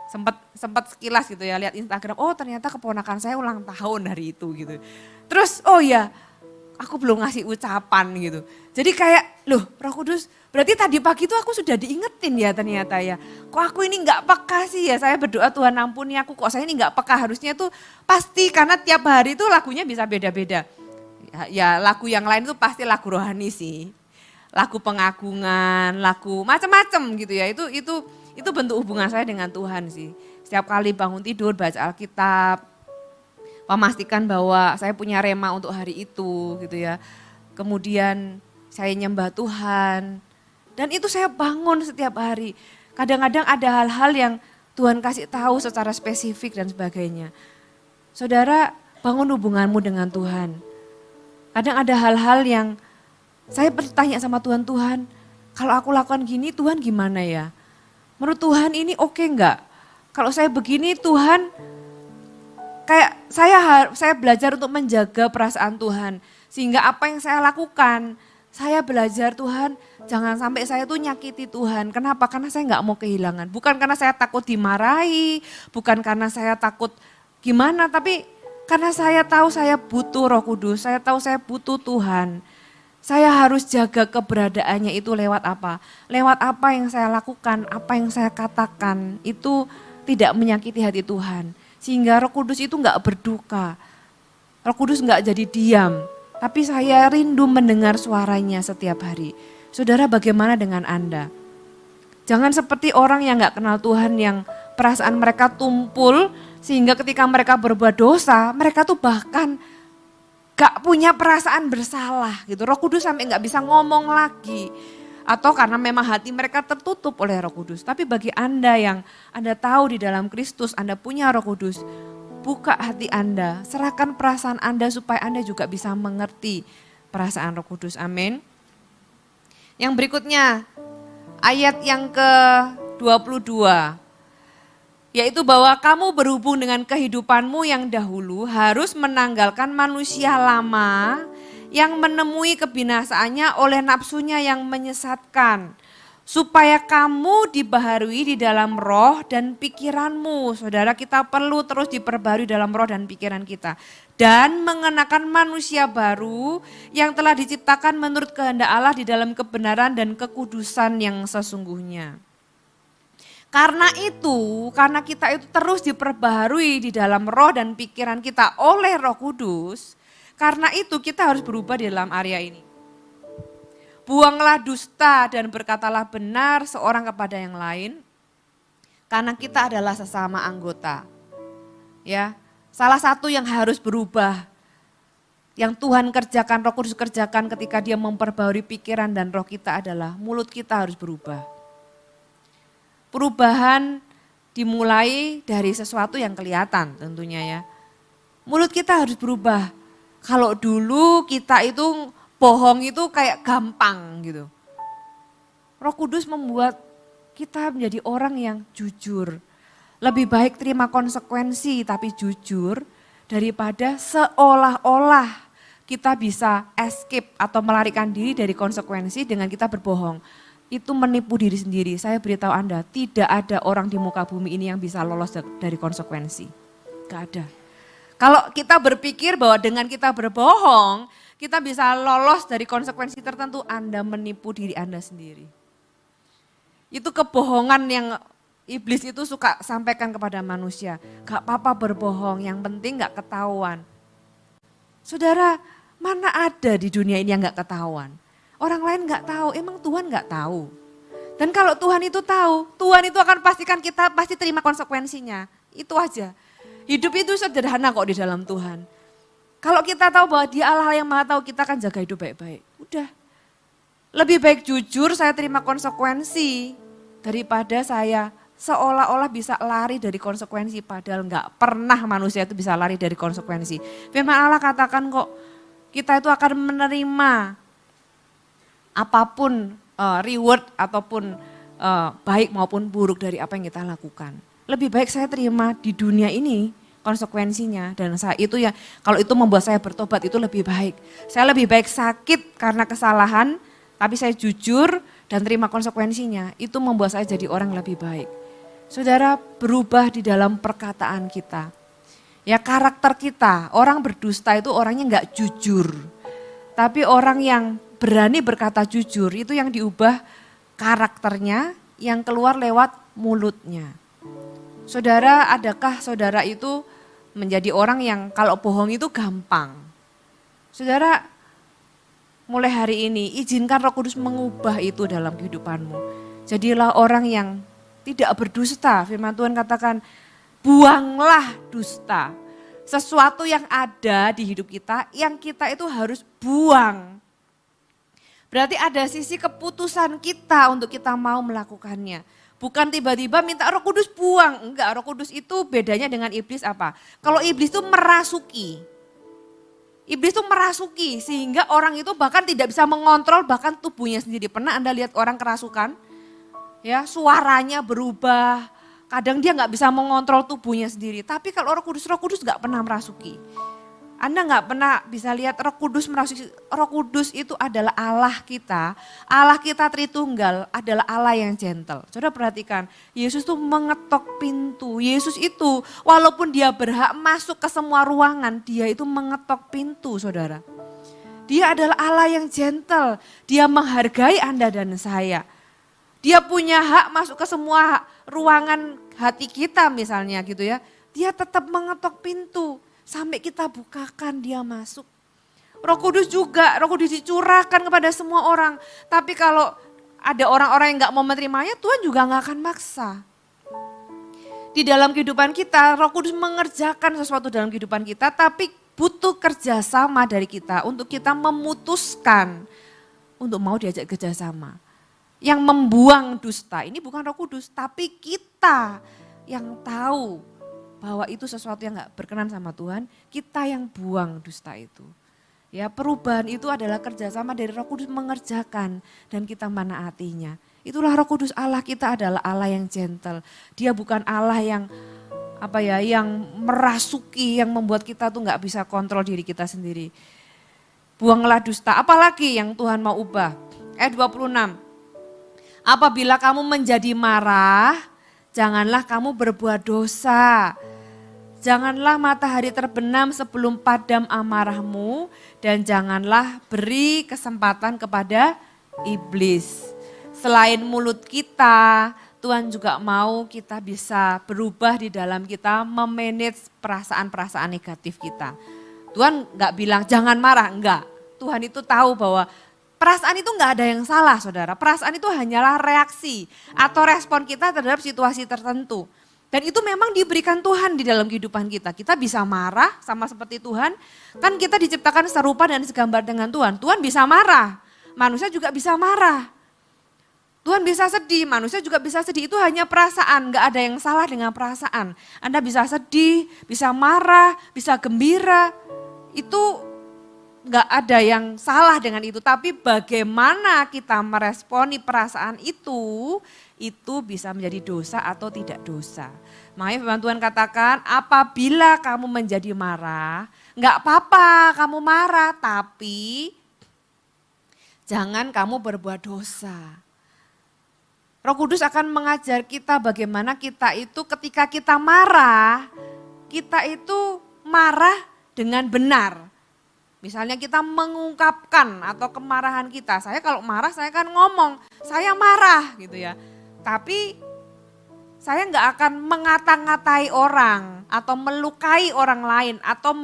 Speaker 2: Sempat sekilas gitu ya lihat Instagram, oh ternyata keponakan saya ulang tahun hari itu gitu. Terus oh ya aku belum ngasih ucapan gitu. Jadi kayak loh Roh Kudus berarti tadi pagi tuh aku sudah diingetin ya ternyata ya. Kok aku ini gak peka sih ya, saya berdoa Tuhan ampuni aku kok saya ini gak peka. Harusnya tuh pasti karena tiap hari tuh lagunya bisa beda-beda. Ya lagu yang lain tuh pasti lagu rohani sih. Lagu pengagungan, lagu macam-macam gitu ya. Itu bentuk hubungan saya dengan Tuhan sih. Setiap kali bangun tidur baca Alkitab, memastikan bahwa saya punya rema untuk hari itu gitu ya. Kemudian saya nyembah Tuhan dan itu saya bangun setiap hari. Kadang-kadang ada hal-hal yang Tuhan kasih tahu secara spesifik dan sebagainya. Saudara, bangun hubunganmu dengan Tuhan. Kadang ada hal-hal yang saya bertanya sama Tuhan, Tuhan kalau aku lakukan gini Tuhan gimana ya? Menurut Tuhan ini oke enggak? Kalau saya begini Tuhan, kayak saya belajar untuk menjaga perasaan Tuhan. Sehingga apa yang saya lakukan, saya belajar Tuhan jangan sampai saya tuh nyakiti Tuhan. Kenapa? Karena saya enggak mau kehilangan. Bukan karena saya takut dimarahi, bukan karena saya takut gimana, tapi karena saya tahu saya butuh Roh Kudus, saya tahu saya butuh Tuhan. Saya harus jaga keberadaannya itu lewat apa? Lewat apa yang saya lakukan, apa yang saya katakan, itu tidak menyakiti hati Tuhan. Sehingga Roh Kudus itu enggak berduka. Roh Kudus enggak jadi diam. Tapi saya rindu mendengar suaranya setiap hari. Saudara, bagaimana dengan Anda? Jangan seperti orang yang enggak kenal Tuhan, yang perasaan mereka tumpul, sehingga ketika mereka berbuat dosa, mereka tuh bahkan gak punya perasaan bersalah gitu. Roh Kudus sampai gak bisa ngomong lagi. Atau karena memang hati mereka tertutup oleh Roh Kudus. Tapi bagi Anda yang Anda tahu di dalam Kristus, Anda punya Roh Kudus, buka hati Anda, serahkan perasaan Anda supaya Anda juga bisa mengerti perasaan Roh Kudus. Amin. Yang berikutnya, ayat yang ke-22. Yaitu bahwa kamu berhubung dengan kehidupanmu yang dahulu harus menanggalkan manusia lama yang menemui kebinasaannya oleh nafsunya yang menyesatkan. Supaya kamu dibaharui di dalam roh dan pikiranmu. Saudara, kita perlu terus diperbarui dalam roh dan pikiran kita. Dan mengenakan manusia baru yang telah diciptakan menurut kehendak Allah di dalam kebenaran dan kekudusan yang sesungguhnya. Karena kita itu terus diperbaharui di dalam roh dan pikiran kita oleh Roh Kudus, karena itu kita harus berubah di dalam area ini. Buanglah dusta dan berkatalah benar seorang kepada yang lain, karena kita adalah sesama anggota. Ya, salah satu yang harus berubah, yang Tuhan kerjakan, Roh Kudus kerjakan ketika Dia memperbaharui pikiran dan roh kita adalah mulut kita harus berubah. Perubahan dimulai dari sesuatu yang kelihatan tentunya ya. Mulut kita harus berubah. Kalau dulu kita itu bohong itu kayak gampang gitu. Roh Kudus membuat kita menjadi orang yang jujur. Lebih baik terima konsekuensi tapi jujur daripada seolah-olah kita bisa escape atau melarikan diri dari konsekuensi dengan kita berbohong. Itu menipu diri sendiri. Saya beritahu Anda, tidak ada orang di muka bumi ini yang bisa lolos dari konsekuensi. Gak ada. Kalau kita berpikir bahwa dengan kita berbohong, kita bisa lolos dari konsekuensi tertentu, Anda menipu diri Anda sendiri. Itu kebohongan yang iblis itu suka sampaikan kepada manusia. Gak apa-apa berbohong, yang penting gak ketahuan. Saudara, mana ada di dunia ini yang gak ketahuan? Orang lain gak tahu, emang Tuhan gak tahu. Dan kalau Tuhan itu tahu, Tuhan itu akan pastikan kita pasti terima konsekuensinya. Itu aja. Hidup itu sederhana kok di dalam Tuhan. Kalau kita tahu bahwa Dia Allah yang Maha Tahu, kita akan jaga hidup baik-baik. Udah. Lebih baik jujur saya terima konsekuensi daripada saya seolah-olah bisa lari dari konsekuensi. Padahal gak pernah manusia itu bisa lari dari konsekuensi. Firman Allah katakan kok kita itu akan menerima apapun reward ataupun baik maupun buruk dari apa yang kita lakukan. Lebih baik saya terima di dunia ini konsekuensinya dan saya itu ya kalau itu membuat saya bertobat itu lebih baik. Saya lebih baik sakit karena kesalahan tapi saya jujur dan terima konsekuensinya. Itu membuat saya jadi orang lebih baik. Saudara, berubah di dalam perkataan kita. Ya karakter kita, orang berdusta itu orangnya enggak jujur. Tapi orang yang berani berkata jujur itu yang diubah karakternya yang keluar lewat mulutnya. Saudara, adakah saudara itu menjadi orang yang kalau bohong itu gampang? Saudara, mulai hari ini izinkan Roh Kudus mengubah itu dalam kehidupanmu. Jadilah orang yang tidak berdusta. Firman Tuhan katakan, buanglah dusta. Sesuatu yang ada di hidup kita yang kita itu harus buang. Berarti ada sisi keputusan kita untuk kita mau melakukannya. Bukan tiba-tiba minta Roh Kudus buang. Enggak, Roh Kudus itu bedanya dengan iblis apa? Kalau iblis itu merasuki. Iblis itu merasuki sehingga orang itu bahkan tidak bisa mengontrol bahkan tubuhnya sendiri. Pernah Anda lihat orang kerasukan? Ya, suaranya berubah. Kadang dia nggak bisa mengontrol tubuhnya sendiri. Tapi kalau Roh Kudus nggak pernah merasuki. Anda nggak pernah bisa lihat Roh Kudus merasuki. Roh Kudus itu adalah Allah kita. Allah kita Tritunggal adalah Allah yang gentle. Saudara perhatikan, Yesus itu mengetok pintu. Yesus itu walaupun dia berhak masuk ke semua ruangan, dia itu mengetok pintu saudara. Dia adalah Allah yang gentle. Dia menghargai Anda dan saya. Dia punya hak masuk ke semua ruangan hati kita misalnya gitu ya. Dia tetap mengetok pintu sampai kita bukakan dia masuk. Roh Kudus juga, Roh Kudus dicurahkan kepada semua orang. Tapi kalau ada orang-orang yang gak mau menerimanya, Tuhan juga gak akan maksa. Di dalam kehidupan kita, Roh Kudus mengerjakan sesuatu dalam kehidupan kita, tapi butuh kerjasama dari kita untuk kita memutuskan untuk mau diajak kerjasama. Yang membuang dusta, ini bukan Roh Kudus, tapi kita yang tahu bahwa itu sesuatu yang gak berkenan sama Tuhan, kita yang buang dusta itu. Ya, perubahan itu adalah kerjasama dari Roh Kudus mengerjakan dan kita menaatinya. Itulah Roh Kudus. Allah kita adalah Allah yang gentle. Dia bukan Allah yang yang merasuki, yang membuat kita tuh nggak bisa kontrol diri kita sendiri. Buanglah dusta, apalagi yang Tuhan mau ubah. Ayat 26. Apabila kamu menjadi marah, janganlah kamu berbuat dosa. Janganlah matahari terbenam sebelum padam amarahmu, dan janganlah beri kesempatan kepada iblis. Selain mulut kita, Tuhan juga mau kita bisa berubah di dalam kita memanage perasaan-perasaan negatif kita. Tuhan nggak bilang jangan marah, enggak. Tuhan itu tahu bahwa perasaan itu nggak ada yang salah, saudara. Perasaan itu hanyalah reaksi atau respon kita terhadap situasi tertentu. Dan itu memang diberikan Tuhan di dalam kehidupan kita. Kita bisa marah sama seperti Tuhan. Kan kita diciptakan serupa dan segambar dengan Tuhan. Tuhan bisa marah, manusia juga bisa marah. Tuhan bisa sedih, manusia juga bisa sedih. Itu hanya perasaan, gak ada yang salah dengan perasaan. Anda bisa sedih, bisa marah, bisa gembira. Itu gak ada yang salah dengan itu. Tapi bagaimana kita meresponi perasaan itu bisa menjadi dosa atau tidak dosa. Makanya firman Tuhan katakan, apabila kamu menjadi marah, gak apa-apa kamu marah, tapi jangan kamu berbuat dosa. Roh Kudus akan mengajar kita bagaimana kita itu ketika kita marah, kita itu marah dengan benar. Misalnya kita mengungkapkan atau kemarahan kita. Saya kalau marah saya kan ngomong, saya marah gitu ya. Tapi saya nggak akan mengata-ngatai orang atau melukai orang lain atau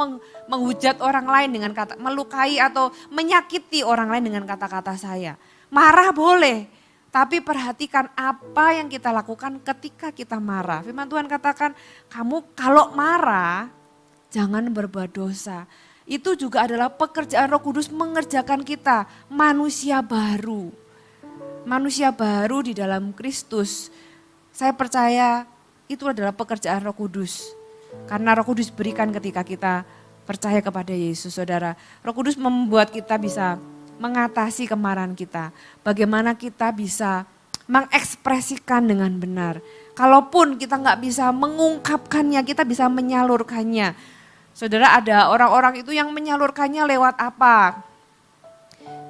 Speaker 2: menghujat orang lain dengan kata melukai atau menyakiti orang lain dengan kata-kata saya. Marah boleh, tapi perhatikan apa yang kita lakukan ketika kita marah. Firman Tuhan katakan, kamu kalau marah jangan berbuat dosa. Itu juga adalah pekerjaan Roh Kudus mengerjakan kita manusia baru. Manusia baru di dalam Kristus. Saya percaya itu adalah pekerjaan Roh Kudus. Karena Roh Kudus berikan ketika kita percaya kepada Yesus, saudara. Roh Kudus membuat kita bisa mengatasi kemarahan kita. Bagaimana kita bisa mengekspresikan dengan benar. Kalaupun kita nggak bisa mengungkapkannya, kita bisa menyalurkannya. Saudara, ada orang-orang itu yang menyalurkannya lewat apa?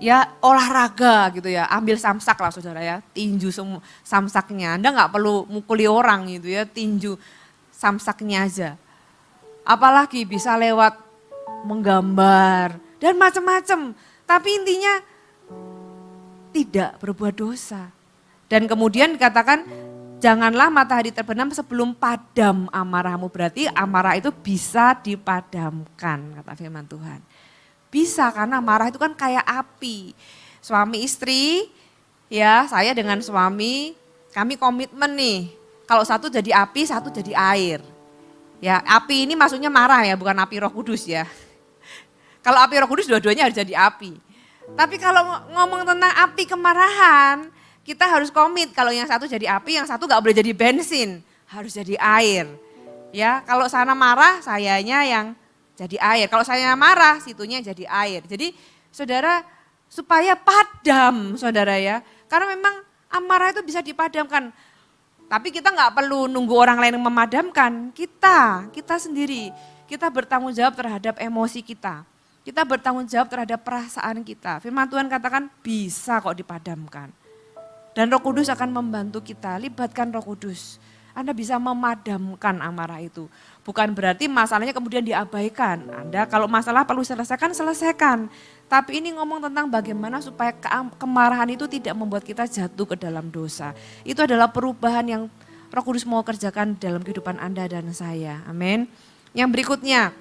Speaker 2: Ya olahraga gitu ya, ambil samsak lah saudara ya, tinju samsaknya. Anda nggak perlu mukuli orang gitu ya, tinju samsaknya aja. Apalagi bisa lewat menggambar dan macam-macam. Tapi intinya tidak berbuat dosa. Dan kemudian dikatakan janganlah matahari terbenam sebelum padam amarahmu. Berarti amarah itu bisa dipadamkan kata firman Tuhan. Bisa karena marah itu kan kayak api. Suami istri ya saya dengan suami kami komitmen nih. Kalau satu jadi api satu jadi air. Ya api ini maksudnya marah ya bukan api Roh Kudus ya. Kalau api Roh Kudus dua-duanya harus jadi api. Tapi kalau ngomong tentang api kemarahan, kita harus komit. Kalau yang satu jadi api, yang satu gak boleh jadi bensin. Harus jadi air. Ya, kalau sana marah, sayanya yang jadi air. Kalau saya marah, situnya jadi air. Jadi saudara, supaya padam saudara ya. Karena memang amarah itu bisa dipadamkan. Tapi kita gak perlu nunggu orang lain yang memadamkan. Kita sendiri. Kita bertanggung jawab terhadap emosi kita. Kita bertanggung jawab terhadap perasaan kita. Firman Tuhan katakan bisa kok dipadamkan. Dan Roh Kudus akan membantu kita, libatkan Roh Kudus. Anda bisa memadamkan amarah itu. Bukan berarti masalahnya kemudian diabaikan. Anda kalau masalah perlu selesaikan. Tapi ini ngomong tentang bagaimana supaya kemarahan itu tidak membuat kita jatuh ke dalam dosa. Itu adalah perubahan yang Roh Kudus mau kerjakan dalam kehidupan Anda dan saya. Amin. Yang berikutnya,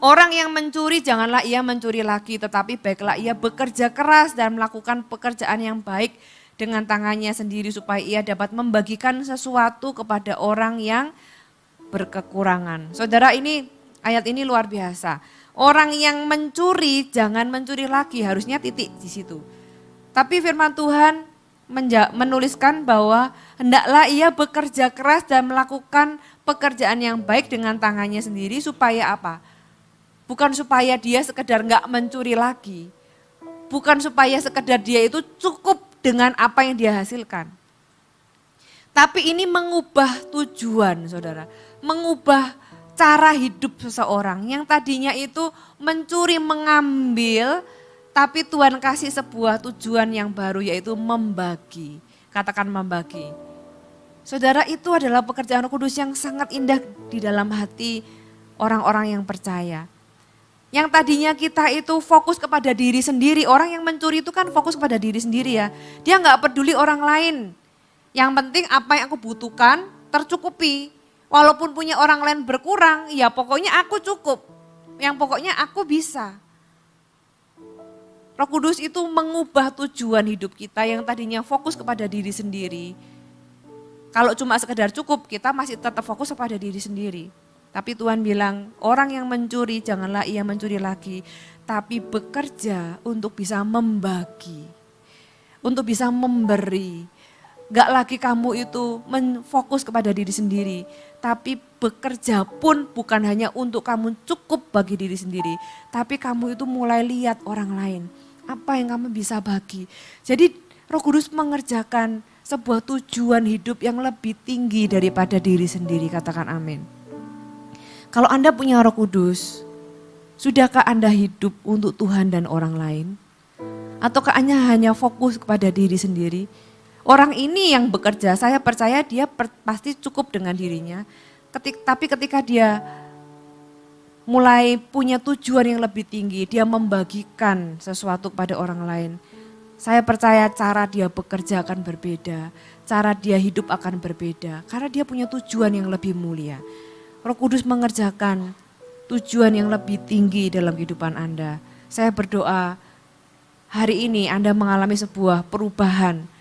Speaker 2: orang yang mencuri janganlah ia mencuri lagi, tetapi baiklah ia bekerja keras dan melakukan pekerjaan yang baik dengan tangannya sendiri supaya ia dapat membagikan sesuatu kepada orang yang berkekurangan. Saudara, ini ayat ini luar biasa. Orang yang mencuri jangan mencuri lagi, harusnya titik di situ. Tapi firman Tuhan menuliskan bahwa hendaklah ia bekerja keras dan melakukan pekerjaan yang baik dengan tangannya sendiri supaya apa? Bukan supaya dia sekedar enggak mencuri lagi. Bukan supaya sekedar dia itu cukup dengan apa yang dia hasilkan. Tapi ini mengubah tujuan, saudara. Mengubah cara hidup seseorang yang tadinya itu mencuri, mengambil, tapi Tuhan kasih sebuah tujuan yang baru yaitu membagi. Katakan membagi. Saudara, itu adalah pekerjaan Roh Kudus yang sangat indah di dalam hati orang-orang yang percaya. Yang tadinya kita itu fokus kepada diri sendiri, orang yang mencuri itu kan fokus kepada diri sendiri ya. Dia nggak peduli orang lain. Yang penting apa yang aku butuhkan tercukupi. Walaupun punya orang lain berkurang, ya pokoknya aku cukup. Yang pokoknya aku bisa. Roh Kudus itu mengubah tujuan hidup kita yang tadinya fokus kepada diri sendiri. Kalau cuma sekedar cukup, kita masih tetap fokus kepada diri sendiri. Tapi Tuhan bilang, orang yang mencuri janganlah ia mencuri lagi, tapi bekerja untuk bisa membagi, untuk bisa memberi. Gak lagi kamu itu fokus kepada diri sendiri, tapi bekerja pun bukan hanya untuk kamu cukup bagi diri sendiri, tapi kamu itu mulai lihat orang lain, apa yang kamu bisa bagi. Jadi Roh Kudus mengerjakan sebuah tujuan hidup yang lebih tinggi daripada diri sendiri, katakan amin. Kalau Anda punya Roh Kudus, sudahkah Anda hidup untuk Tuhan dan orang lain? Ataukah Anda hanya fokus kepada diri sendiri? Orang ini yang bekerja, saya percaya dia pasti cukup dengan dirinya. Tapi ketika dia mulai punya tujuan yang lebih tinggi, dia membagikan sesuatu kepada orang lain. Saya percaya cara dia bekerja akan berbeda, cara dia hidup akan berbeda. Karena dia punya tujuan yang lebih mulia. Roh Kudus mengerjakan tujuan yang lebih tinggi dalam kehidupan Anda. Saya berdoa hari ini Anda mengalami sebuah perubahan.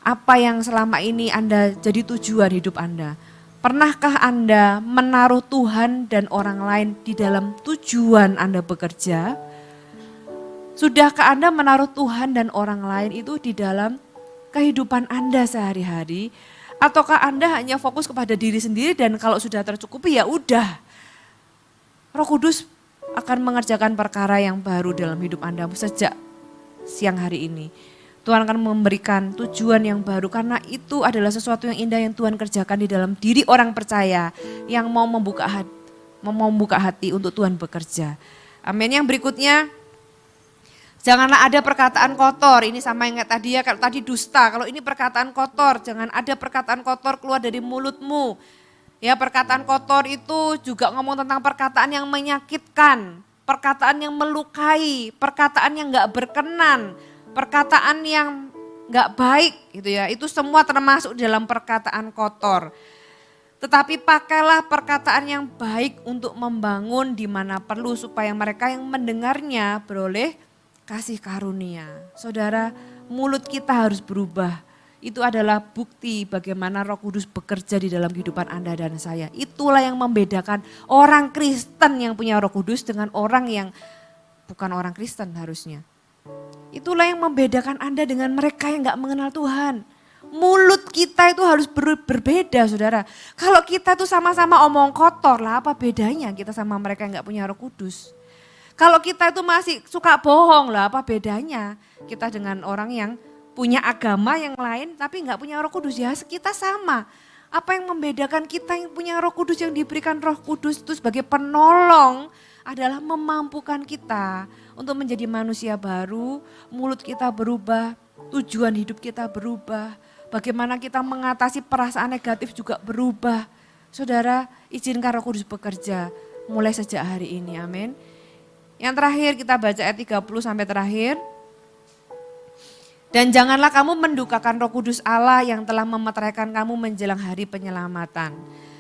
Speaker 2: Apa yang selama ini Anda jadi tujuan hidup Anda? Pernahkah Anda menaruh Tuhan dan orang lain di dalam tujuan Anda bekerja? Sudahkah Anda menaruh Tuhan dan orang lain itu di dalam kehidupan Anda sehari-hari? Ataukah Anda hanya fokus kepada diri sendiri dan kalau sudah tercukupi ya udah. Roh Kudus akan mengerjakan perkara yang baru dalam hidup Anda sejak siang hari ini. Tuhan akan memberikan tujuan yang baru karena itu adalah sesuatu yang indah yang Tuhan kerjakan di dalam diri orang percaya yang mau membuka hati untuk Tuhan bekerja. Amin. Yang berikutnya, janganlah ada perkataan kotor. Ini sama yang tadi ya, kalau tadi dusta, kalau ini perkataan kotor. Jangan ada perkataan kotor keluar dari mulutmu. Ya, perkataan kotor itu juga ngomong tentang perkataan yang menyakitkan, perkataan yang melukai, perkataan yang gak berkenan, perkataan yang gak baik gitu ya. Itu semua termasuk dalam perkataan kotor. Tetapi pakailah perkataan yang baik untuk membangun di mana perlu supaya mereka yang mendengarnya beroleh kasih karunia. Saudara, mulut kita harus berubah. Itu adalah bukti bagaimana Roh Kudus bekerja di dalam kehidupan Anda dan saya. Itulah yang membedakan orang Kristen yang punya Roh Kudus dengan orang yang bukan orang Kristen harusnya. Itulah yang membedakan Anda dengan mereka yang gak mengenal Tuhan. Mulut kita itu harus berbeda, saudara. Kalau kita tuh sama-sama omong kotor lah, apa bedanya kita sama mereka yang gak punya Roh Kudus? Kalau kita itu masih suka bohong lah, apa bedanya kita dengan orang yang punya agama yang lain tapi gak punya Roh Kudus? Ya kita sama. Apa yang membedakan kita yang punya Roh Kudus, yang diberikan Roh Kudus itu sebagai penolong adalah memampukan kita untuk menjadi manusia baru, mulut kita berubah, tujuan hidup kita berubah, Bagaimana kita mengatasi perasaan negatif juga berubah. Saudara, izinkan Roh Kudus bekerja mulai sejak hari ini, amin. Yang terakhir kita baca ayat 30 sampai terakhir. Dan janganlah kamu mendukakan Roh Kudus Allah yang telah memeteraikan kamu menjelang hari penyelamatan.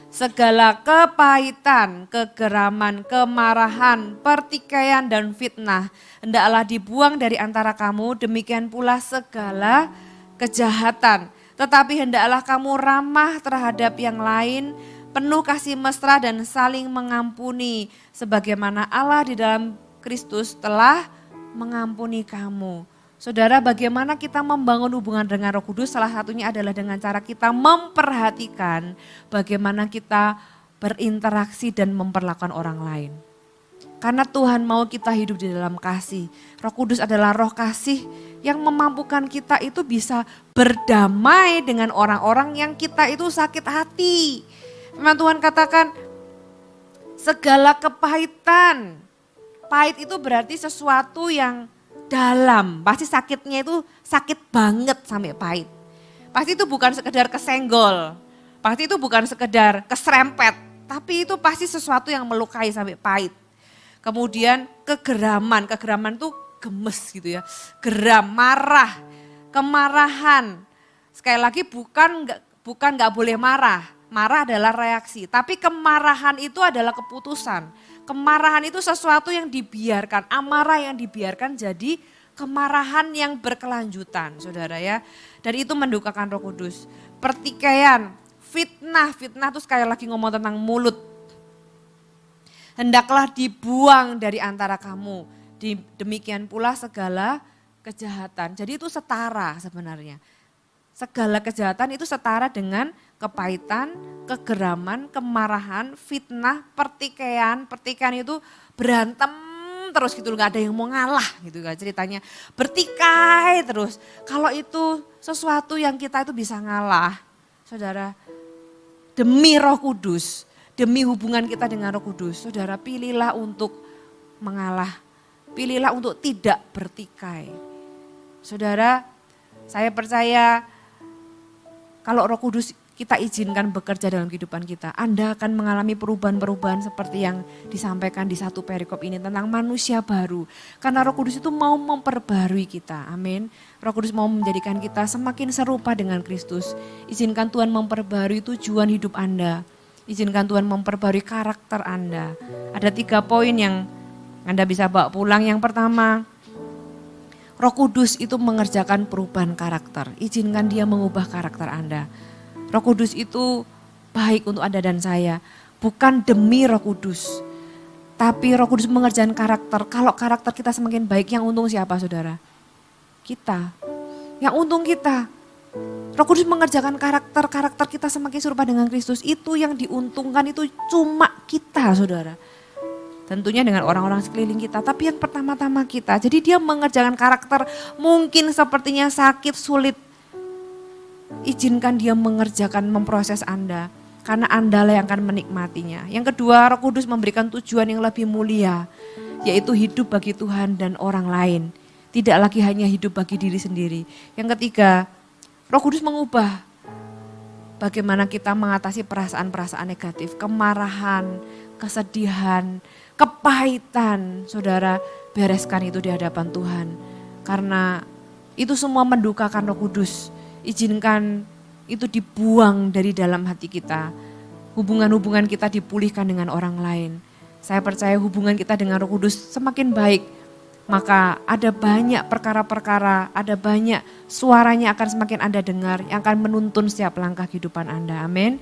Speaker 2: Segala kepahitan, kegeraman, kemarahan, pertikaian dan fitnah hendaklah dibuang dari antara kamu, demikian pula segala kejahatan. Tetapi hendaklah kamu ramah terhadap yang lain, penuh kasih mesra dan saling mengampuni, sebagaimana Allah di dalam Kristus telah mengampuni kamu. Saudara, bagaimana kita membangun hubungan dengan Roh Kudus? Salah satunya adalah dengan cara kita memperhatikan bagaimana kita berinteraksi dan memperlakukan orang lain. Karena Tuhan mau kita hidup di dalam kasih. Roh Kudus adalah roh kasih yang memampukan kita itu bisa berdamai dengan orang-orang yang kita itu sakit hati. Memang Tuhan katakan segala kepahitan. Pahit itu berarti sesuatu yang dalam, pasti sakitnya itu sakit banget sampai pahit. Pasti itu bukan sekedar kesenggol, pasti itu bukan sekedar keserempet, tapi itu pasti sesuatu yang melukai sampai pahit. Kemudian kegeraman itu gemes gitu ya, geram, marah, kemarahan. Sekali lagi bukan nggak boleh marah, marah adalah reaksi, tapi kemarahan itu adalah keputusan. Kemarahan itu sesuatu yang dibiarkan, amarah yang dibiarkan jadi kemarahan yang berkelanjutan, saudara ya. Dan itu mendukakan Roh Kudus. Pertikaian, fitnah itu sekali lagi ngomong tentang mulut. Hendaklah dibuang dari antara kamu, demikian pula segala kejahatan. Jadi itu setara sebenarnya. Segala kejahatan itu setara dengan kepahitan, kegeraman, kemarahan, fitnah, pertikaian. Pertikaian itu berantem terus gitu, nggak ada yang mau ngalah gitu kan ceritanya. Bertikai terus. Kalau itu sesuatu yang kita itu bisa ngalah, saudara, demi Roh Kudus, demi hubungan kita dengan Roh Kudus, saudara pilihlah untuk mengalah. Pilihlah untuk tidak bertikai. Saudara, saya percaya kalau Roh Kudus kita izinkan bekerja dalam kehidupan kita, Anda akan mengalami perubahan-perubahan seperti yang disampaikan di satu perikop ini tentang manusia baru. Karena Roh Kudus itu mau memperbarui kita, amin. Roh Kudus mau menjadikan kita semakin serupa dengan Kristus. Izinkan Tuhan memperbarui tujuan hidup Anda. Izinkan Tuhan memperbarui karakter Anda. Ada 3 poin yang Anda bisa bawa pulang. Yang pertama, Roh Kudus itu mengerjakan perubahan karakter. Izinkan dia mengubah karakter Anda. Roh Kudus itu baik untuk Anda dan saya. Bukan demi Roh Kudus. Tapi Roh Kudus mengerjakan karakter. Kalau karakter kita semakin baik, yang untung siapa saudara? Kita. Yang untung kita. Roh Kudus mengerjakan karakter kita semakin serupa dengan Kristus. Itu yang diuntungkan itu cuma kita saudara. Tentunya dengan orang-orang sekeliling kita, tapi yang pertama-tama kita. Jadi dia mengerjakan karakter, mungkin sepertinya sakit, sulit. Izinkan dia mengerjakan, memproses Anda. Karena Anda lah yang akan menikmatinya. Yang kedua, Roh Kudus memberikan tujuan yang lebih mulia. Yaitu hidup bagi Tuhan dan orang lain. Tidak lagi hanya hidup bagi diri sendiri. Yang ketiga, Roh Kudus mengubah bagaimana kita mengatasi perasaan-perasaan negatif. Kemarahan, kesedihan, kepahitan, saudara, bereskan itu di hadapan Tuhan. Karena itu semua mendukakan Roh Kudus. Izinkan itu dibuang dari dalam hati kita. Hubungan-hubungan kita dipulihkan dengan orang lain. Saya percaya hubungan kita dengan Roh Kudus semakin baik. Maka ada banyak perkara-perkara, ada banyak suaranya akan semakin Anda dengar yang akan menuntun setiap langkah kehidupan Anda. Amin.